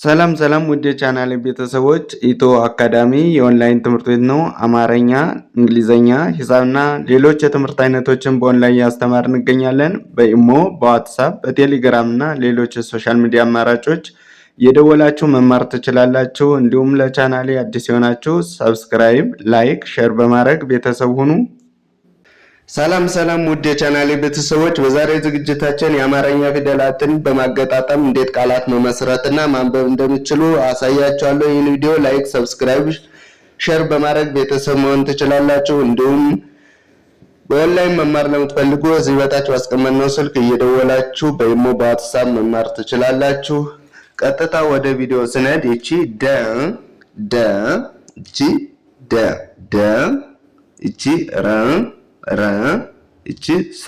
ሰላም ሰላም ውድ የቻናሌ ቤተሰቦች ኢትዮ አካዳሚ የኦንላይን ትምህርት ቤት ነው። አማርኛ፣ እንግሊዘኛ፣ ሂሳብና ሌሎች የትምህርት አይነቶችን በኦንላይን እያስተማር እንገኛለን። በኢሞ፣ በዋትሳፕ፣ በቴሌግራም እና ሌሎች የሶሻል ሚዲያ አማራጮች የደወላችሁ መማር ትችላላችሁ። እንዲሁም ለቻናሌ አዲስ የሆናችሁ ሰብስክራይብ፣ ላይክ፣ ሼር በማድረግ ቤተሰብ ሁኑ። ሰላም ሰላም ውድ የቻናሌ ቤተሰቦች በዛሬ ዝግጅታችን የአማርኛ ፊደላትን በማገጣጠም እንዴት ቃላት መመስረትና ማንበብ እንደምትችሉ አሳያችኋለሁ። ይህን ቪዲዮ ላይክ፣ ሰብስክራይብ፣ ሼር በማድረግ ቤተሰብ መሆን ትችላላችሁ። እንዲሁም በኦንላይን መማር ለምትፈልጉ እዚህ በታች ባስቀመጥነው ስልክ እየደወላችሁ በኢሞ በዋትስአፕ መማር ትችላላችሁ። ቀጥታ ወደ ቪዲዮ ስንሄድ ይቺ ይቺ ይቺ ረ እቺ ሰ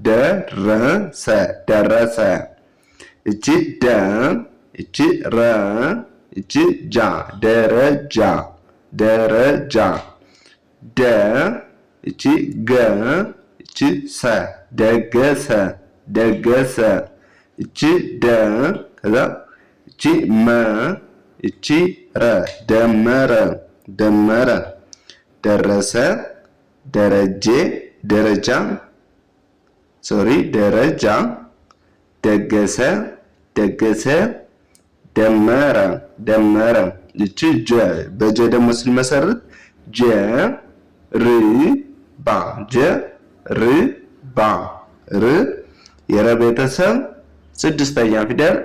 ደረሰ ደረሰ እቺ ደ እቺ ረ እቺ ጃ ደረጃ ደረጃ ደ እቺ ገ እቺ ሰ ደገሰ ደገሰ እቺ ደ ከዛ እቺ መ እቺ ረ ደመረ ደመረ ደረሰ ደረጀ ደረጃ ደረጃ ደገሰ ደገሰ ደመረ ደመረ እቺ ጀ በጀ ደግሞ ስንመሰርት ጀ ር ባ ጀ ር ባ ር የረ ቤተሰብ ስድስተኛ ፊደል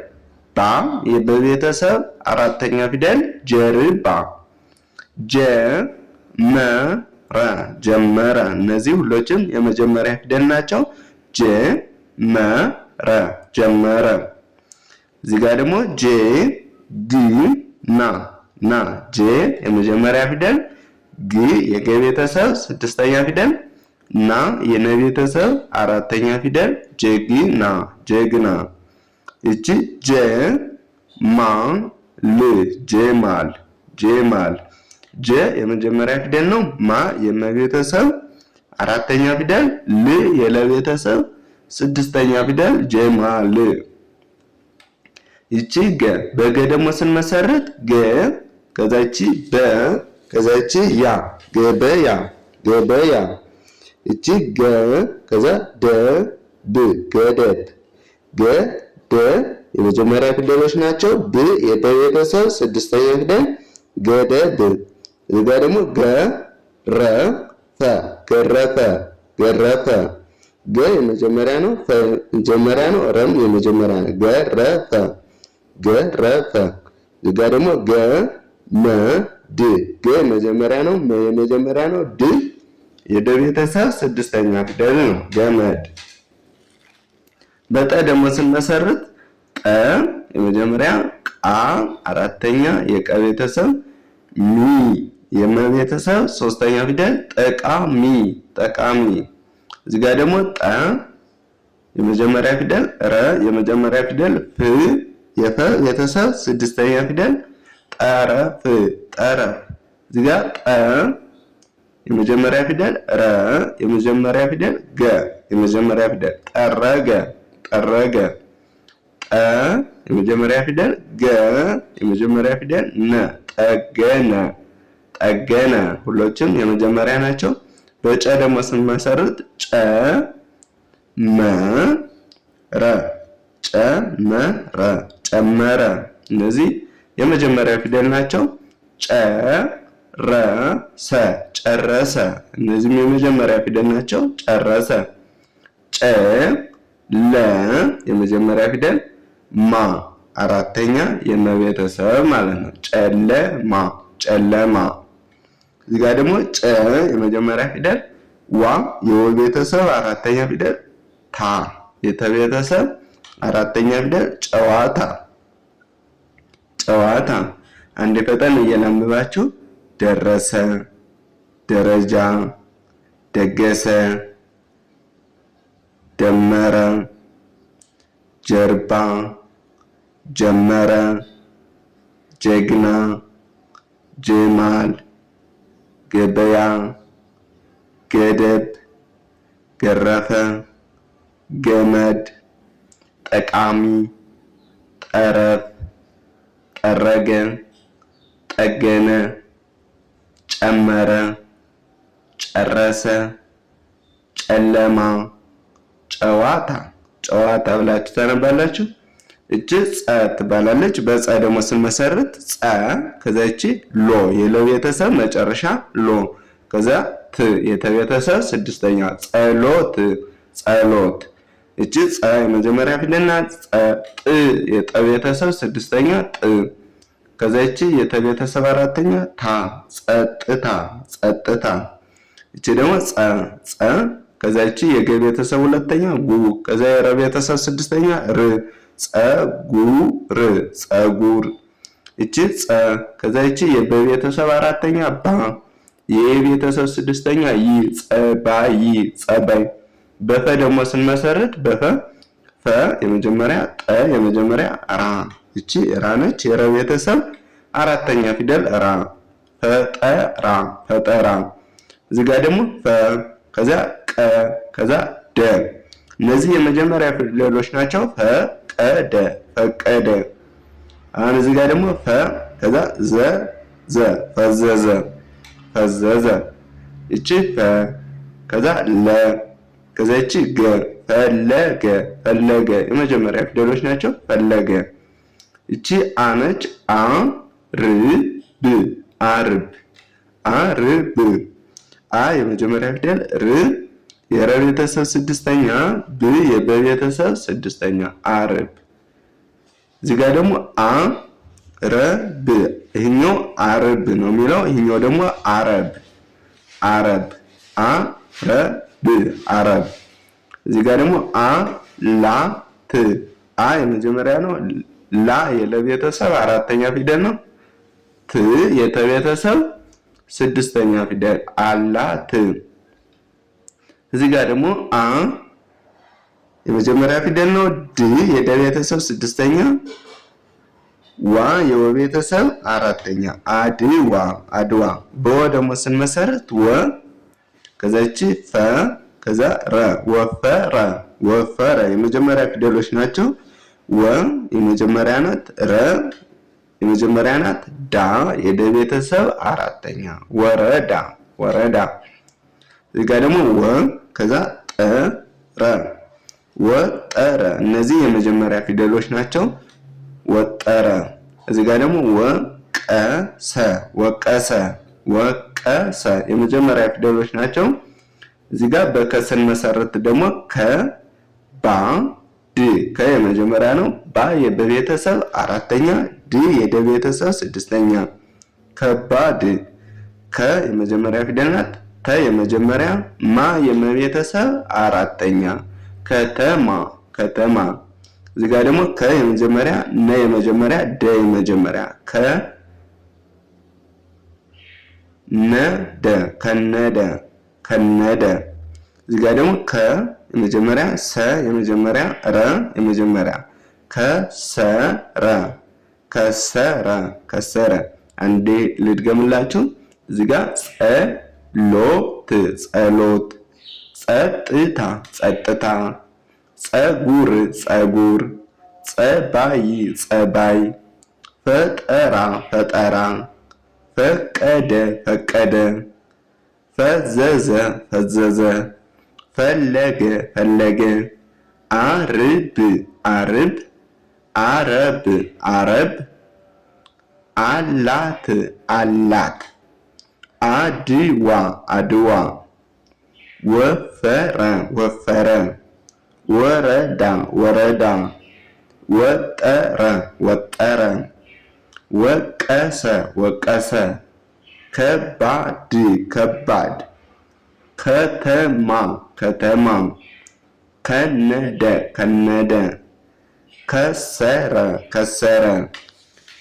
ባ የበቤተሰብ አራተኛ ፊደል ጀርባ ጀ መ ረ ጀመረ እነዚህ ሁሎችም የመጀመሪያ ፊደል ናቸው። ጀ መ ረ ጀመረ። እዚህ ጋር ደግሞ ጄ ግ ና ና ጄ የመጀመሪያ ፊደል ግ የገ ቤተሰብ ስድስተኛ ፊደል ና የነ ቤተሰብ አራተኛ ፊደል ጀግና ጀግና። እቺ ጀ ማ ል ጀማል ጀማል ጀ የመጀመሪያ ፊደል ነው። ማ የመቤተሰብ አራተኛ ፊደል ል የለቤተሰብ ስድስተኛ ፊደል ጀማል። ይቺ ገ በገ ደግሞ ስንመሰርት ገ ከዛቺ በ ከዛቺ ያ ገበያ ገበያ። ይቺ ገ ከዛ ደ ብ ገደብ ገ ደ የመጀመሪያ ፊደሎች ናቸው። ብ የበቤተሰብ ስድስተኛ ፊደል ገደብ። እዚህ ጋር ደግሞ ገረፈ ገረፈ ገረፈ ገ የመጀመሪያ ነው። ፈ የመጀመሪያ ነው። ረም የመጀመሪያ ነው። ገረፈ ገረፈ። እዚህ ጋር ደግሞ ገመድ ገ የመጀመሪያ ነው። መ የመጀመሪያ ነው። ድ የደ ቤተሰብ ስድስተኛ ፊደል ነው። ገመድ። በጠ ደግሞ ስንመሰርት ጠ የመጀመሪያ ቃ አራተኛ የቀ ቤተሰብ ሚ የመቤተሰብ ሶስተኛ ፊደል ጠቃሚ ጠቃሚ። እዚህ ጋር ደግሞ ጠ የመጀመሪያ ፊደል ረ የመጀመሪያ ፊደል ፍ የፈ ቤተሰብ ስድስተኛ ፊደል ጠረፍ ጠረፍ። እዚህ ጋር ጠ የመጀመሪያ ፊደል ረ የመጀመሪያ ፊደል ገ የመጀመሪያ ፊደል ጠረገ ጠረገ። ጠ የመጀመሪያ ፊደል ገ የመጀመሪያ ፊደል ነ ጠገነ ጠገነ። ሁሎችም የመጀመሪያ ናቸው። በጨ ደግሞ ስንመሰርት ጨ መ ረ ጨመረ ጨመረ። እነዚህ የመጀመሪያ ፊደል ናቸው። ጨረሰ ጨረሰ። እነዚህም የመጀመሪያ ፊደል ናቸው። ጨረሰ። ጨ ለ የመጀመሪያ ፊደል ማ አራተኛ የመቤተሰብ ማለት ነው። ጨለማ ጨለማ። እዚህ ጋር ደግሞ ጨ የመጀመሪያ ፊደል ዋ የወቤተሰብ አራተኛ ፊደል ታ የተቤተሰብ አራተኛ ፊደል ጨዋታ ጨዋታ። አንድ ፈጠን እየላምባችሁ ደረሰ ደረጃ ደገሰ ደመረ ጀርባ ጀመረ ጀግና ጀማል ገበያ ገደብ ገረፈ ገመድ ጠቃሚ ጠረፍ ጠረገ፣ ጠገነ፣ ጨመረ፣ ጨረሰ፣ ጨለማ፣ ጨዋታ ብላችሁ ታነባላችሁ። እቺ ጸ ትባላለች። በጸ ደግሞ ስንመሰርት ጸ ከዛ እቺ ሎ የለ ቤተሰብ መጨረሻ ሎ ከዛ ት የተቤተሰብ ስድስተኛ ጸሎት ጸሎት። እቺ ጸ የመጀመሪያ ፊደል ናት። ጥ የጠቤተሰብ ስድስተኛ ጥ ከዛ እቺ የተቤተሰብ አራተኛ ታ ጸጥታ ጸጥታ። እቺ ደግሞ ጸ ከዛ እቺ የገቤተሰብ ሁለተኛ ጉ ከዛ የረቤተሰብ ስድስተኛ ር ጸጉር ጸጉር። እቺ ጸ ከዛ እቺ የበቤተሰብ አራተኛ ባ የቤተሰብ ስድስተኛ ይ ጸባይ ጸባይ። በፈ ደግሞ ስንመሰርት በፈ ፈ የመጀመሪያ ጠ የመጀመሪያ ራ እቺ ራ ነች። የረ ቤተሰብ አራተኛ ፊደል ራ ፈጠራ ፈጠራ። እዚህ ጋር ደግሞ ፈ ከዛ ቀ ከዛ ደ እነዚህ የመጀመሪያ ፊደሎች ናቸው። ፈቀደ ፈቀደ። አሁን እዚህ ጋር ደግሞ ፈ ከዛ ዘ ፈዘዘ ፈዘዘ። እቺ ፈ ከዛ ለ ከዛ እቺ ገ ፈለገ ፈለገ የመጀመሪያ ፊደሎች ናቸው። ፈለገ። እቺ አ ነች። አ ር ብ አርብ አርብ። አ የመጀመሪያ ፊደል ር የረ ቤተሰብ ስድስተኛ ብ የበቤተሰብ ስድስተኛ አርብ። እዚህ ጋር ደግሞ አ ረብ ይሄኛው አርብ ነው የሚለው፣ ይሄኛው ደግሞ አረብ አረብ አረብ አረብ። እዚህ ጋር ደግሞ አ ላ ት አ የመጀመሪያ ነው። ላ የለቤተሰብ አራተኛ ፊደል ነው። ት የተቤተሰብ ስድስተኛ ፊደል አላት። እዚህ ጋር ደግሞ አ የመጀመሪያ ፊደል ነው። ድ የደቤተሰብ ስድስተኛ ዋ የወቤተሰብ አራተኛ አድዋ አድዋ። በወ ደግሞ ስንመሰርት ወ ከዛች ፈ ከዛ ረ ወፈረ ወፈረ የመጀመሪያ ፊደሎች ናቸው። ወ የመጀመሪያ ናት። ረ የመጀመሪያ ናት። ዳ የደቤተሰብ አራተኛ ወረዳ ወረዳ። እዚህ ጋር ደግሞ ወ ከዛ ጠረ ወጠረ እነዚህ የመጀመሪያ ፊደሎች ናቸው። ወጠረ። እዚህ ጋር ደግሞ ወቀሰ ወቀሰ ወቀሰ የመጀመሪያ ፊደሎች ናቸው። እዚህ ጋር በከሰን መሰረት ደግሞ ከባ ድ ከ የመጀመሪያ ነው። ባ የበቤተሰብ አራተኛ ድ የደቤተሰብ ስድስተኛ ከባድ። ከ የመጀመሪያ ፊደል ናት። ተ የመጀመሪያ ማ የመቤተሰብ አራተኛ ከተማ ከተማ። እዚህ ጋር ደግሞ ከ የመጀመሪያ ነ የመጀመሪያ ደ የመጀመሪያ ከነደ ከነደ ከነደ። እዚህ ጋር ደግሞ ከ የመጀመሪያ ሰ የመጀመሪያ ረ የመጀመሪያ ከሰረ ከሰረ ከሰረ። አንዴ ልድገምላችሁ። እዚህ ጋር ጸሎት ጸሎት፣ ጸጥታ ጸጥታ፣ ጸጉር ጸጉር፣ ጸባይ ጸባይ፣ ፈጠራ ፈጠራ፣ ፈቀደ ፈቀደ፣ ፈዘዘ ፈዘዘ፣ ፈለገ ፈለገ፣ አርብ አርብ፣ አረብ አረብ፣ አላት አላት፣ አድዋ አድዋ፣ ወፈረ ወፈረ፣ ወረዳ ወረዳ፣ ወጠረ ወጠረ፣ ወቀሰ ወቀሰ፣ ከባድ ከባድ፣ ከተማ ከተማ፣ ከነደ ከነደ፣ ከሰረ ከሰረ።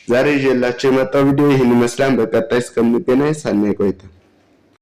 ዛሬ ይዤላችሁ የመጣው ቪዲዮ ይህን ይመስላል። በቀጣይ እስከምንገናኝ ሰናይ ቆይታ።